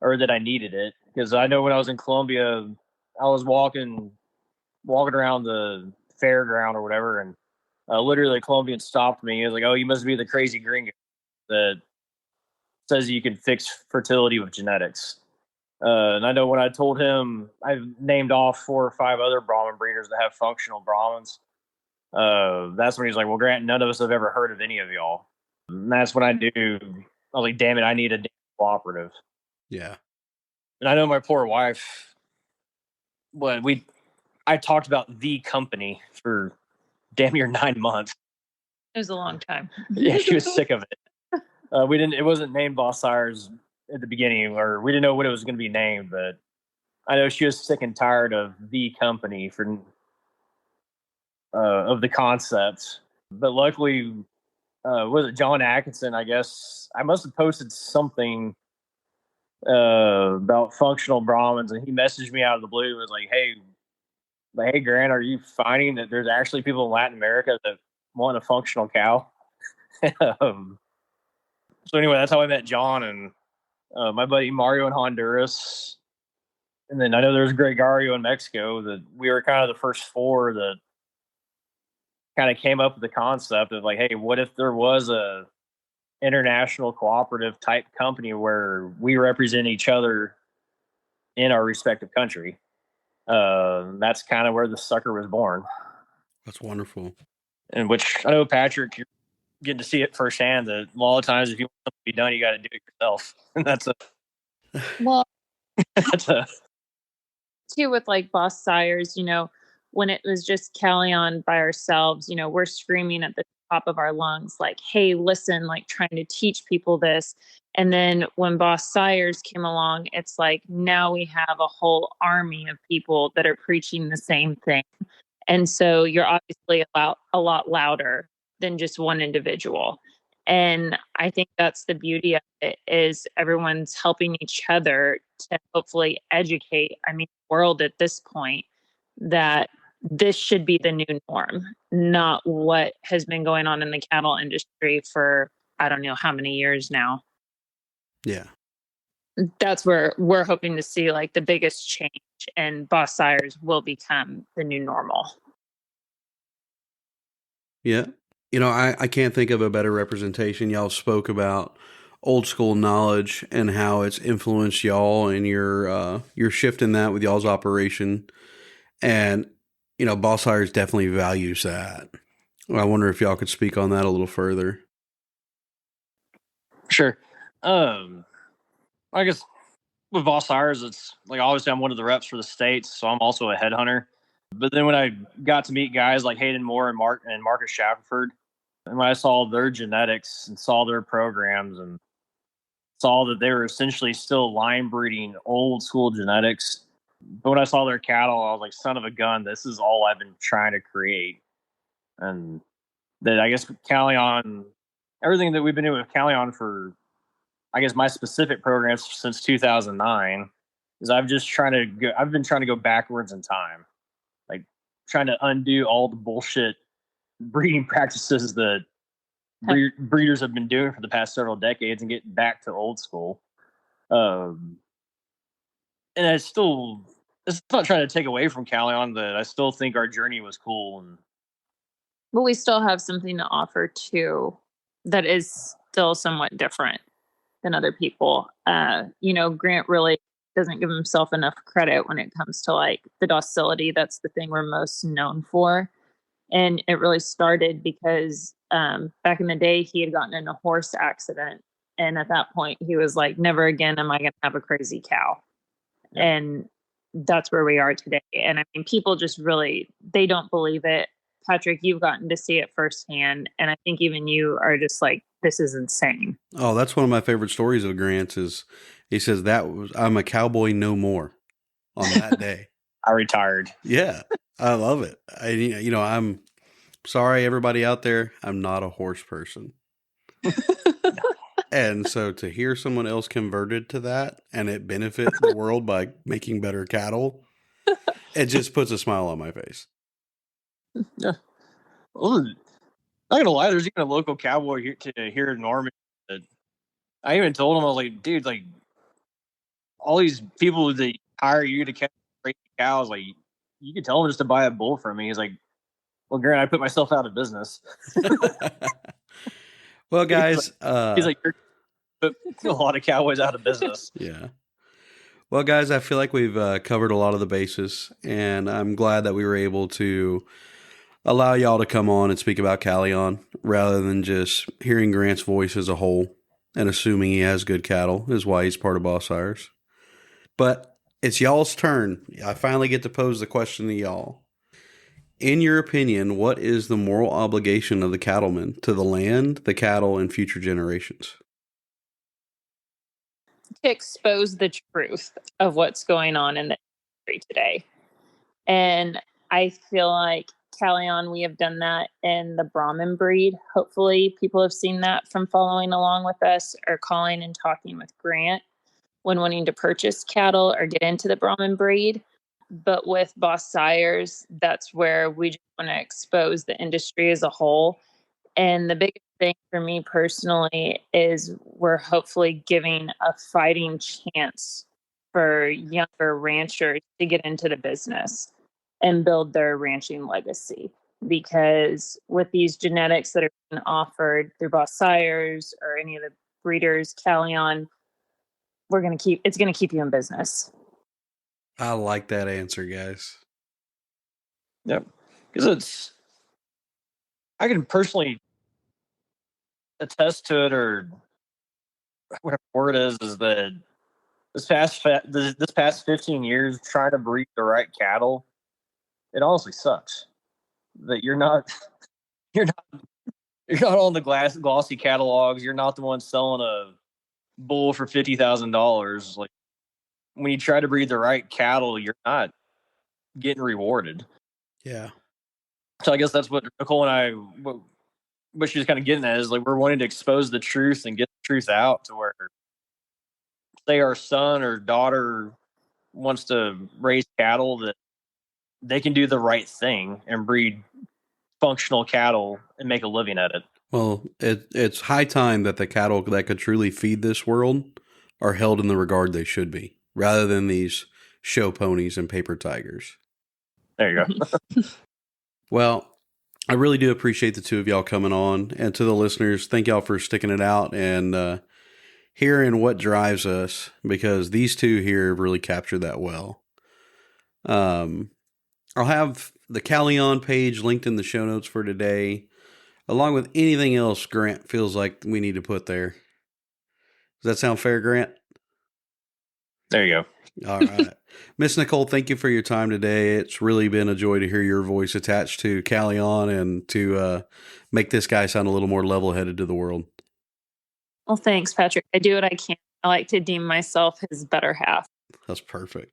or that I needed it. Because I know when I was in Colombia, I was walking around the fairground or whatever, and literally a Colombian stopped me. He was like, "Oh, you must be the crazy gringo that says you can fix fertility with genetics." And I know when I told him, I've named off 4 or 5 other Brahman breeders that have functional Brahmins. That's when he's like, "Well, Grant, none of us have ever heard of any of y'all." And that's when I knew, I was like, "Damn it, I need a damn cooperative." Yeah. And I know my poor wife, but I talked about the company for damn near 9 months. It was a long time. Yeah, she was sick of it. It wasn't named Boss Sires at the beginning, or we didn't know what it was going to be named, but I know she was sick and tired of the company of the concept. But luckily, was it John Atkinson? I guess I must have posted something about functional Brahmins, and he messaged me out of the blue and was like, "Hey, Grant, are you finding that there's actually people in Latin America that want a functional cow?" So anyway, that's how I met John, and my buddy Mario in Honduras, and then I know there's Gregario in Mexico. That we were kind of the first four that kind of came up with the concept of like, hey, what if there was a international cooperative type company where we represent each other in our respective country? That's kind of where the sucker was born. That's wonderful. And which I know, Patrick, you're getting to see it firsthand. That a lot of times, if you want something to be done, you got to do it yourself, and that's Well, a too with like Boss Sires, when it was just Kallion by ourselves, we're screaming at the top of our lungs, like, hey, listen, like trying to teach people this. And then when Boss Sires came along, it's like now we have a whole army of people that are preaching the same thing. And so you're obviously a lot louder than just one individual. And I think that's the beauty of it, is everyone's helping each other to hopefully educate, the world at this point, that this should be the new norm, not what has been going on in the cattle industry for I don't know how many years now. Yeah. That's where we're hoping to see like the biggest change, and Boss Sires will become the new normal. Yeah. I can't think of a better representation. Y'all spoke about old school knowledge and how it's influenced y'all and your shift in that with y'all's operation. And, Boss Hires definitely values that. I wonder if y'all could speak on that a little further. Sure. I guess with Boss Hires, it's like obviously I'm one of the reps for the States, so I'm also a headhunter. But then when I got to meet guys like Hayden Moore and Marcus Shackelford, and when I saw their genetics and saw their programs and saw that they were essentially still line breeding old school genetics, but when I saw their cattle, I was like, son of a gun, this is all I've been trying to create. And that I guess Kallion, everything that we've been doing with Kallion for, I guess my specific programs since 2009 is I've been trying to go backwards in time, like trying to undo all the bullshit breeding practices that breeders have been doing for the past several decades and get back to old school. And it's not trying to take away from Kallion, that I still think our journey was cool. But we still have something to offer too that is still somewhat different than other people. Grant really doesn't give himself enough credit when it comes to like the docility. That's the thing we're most known for. And it really started because back in the day, he had gotten in a horse accident. And at that point, he was like, never again am I going to have a crazy cow. Yep. And that's where we are today. And people just really, they don't believe it. Patrick, you've gotten to see it firsthand. And I think even you are just like, this is insane. Oh, that's one of my favorite stories of Grant's is he says I'm a cowboy no more on that day. I retired. Yeah. I love it. I'm sorry, everybody out there. I'm not a horse person. And so to hear someone else converted to that and it benefit the world by making better cattle, it just puts a smile on my face. Yeah. Well, not gonna lie, there's even a local cowboy here in Norman that I even told him, I was like, dude, like all these people that hire you to catch crazy cows, like you can tell them just to buy a bull from me. He's like, well, Grant, I put myself out of business. Well, guys, he's like, you're put a lot of cowboys out of business. Yeah. Well, guys, I feel like we've covered a lot of the bases, and I'm glad that we were able to allow y'all to come on and speak about Kallion rather than just hearing Grant's voice as a whole and assuming he has good cattle is why he's part of Boss Sires. But it's y'all's turn. I finally get to pose the question to y'all. In your opinion, what is the moral obligation of the cattleman to the land, the cattle, and future generations? To expose the truth of what's going on in the industry today. And I feel like Kallion, we have done that in the Brahman breed. Hopefully people have seen that from following along with us or calling and talking with Grant when wanting to purchase cattle or get into the Brahman breed. But with Boss Sires, that's where we just want to expose the industry as a whole. And the biggest thing for me personally is we're hopefully giving a fighting chance for younger ranchers to get into the business and build their ranching legacy. Because with these genetics that are being offered through Boss Sires or any of the breeders, Kallion, it's going to keep you in business. I like that answer, guys. Yep. Because I can personally attest to it, or whatever the word is that this past 15 years trying to breed the right cattle, it honestly sucks. That you're not on the glossy catalogs. You're not the one selling a bull for $50,000. Like, when you try to breed the right cattle, you're not getting rewarded. Yeah. So I guess that's what Nicole and I, what she's kind of getting at is, like, we're wanting to expose the truth and get the truth out to where, say, our son or daughter wants to raise cattle, that they can do the right thing and breed functional cattle and make a living at it. Well, it's high time that the cattle that could truly feed this world are held in the regard they should be, rather than these show ponies and paper tigers. There you go. Well, I really do appreciate the two of y'all coming on, and to the listeners, thank y'all for sticking it out and hearing what drives us, because these two here have really captured that well. I'll have the Kallion page linked in the show notes for today, along with anything else Grant feels like we need to put there. Does that sound fair, Grant? There you go. All right. Miss Nicole, thank you for your time today. It's really been a joy to hear your voice attached to Kallion and to make this guy sound a little more level-headed to the world. Well, thanks, Patrick. I do what I can. I like to deem myself his better half. That's perfect.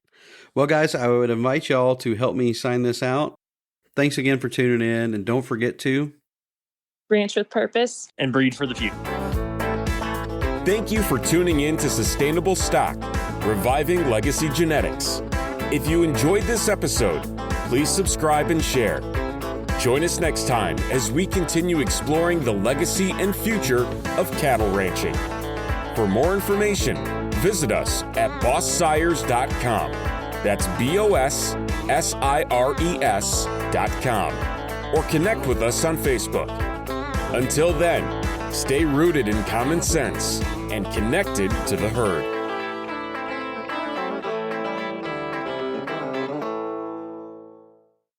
Well, guys, I would invite y'all to help me sign this out. Thanks again for tuning in, and don't forget to ranch with purpose and breed for the future. Thank you for tuning in to Sustainable Stock, Reviving Legacy Genetics. If you enjoyed this episode, please subscribe and share. Join us next time as we continue exploring the legacy and future of cattle ranching. For more information, visit us at bosssires.com. That's BOSSIRES.com. Or connect with us on Facebook. Until then, stay rooted in common sense and connected to the herd.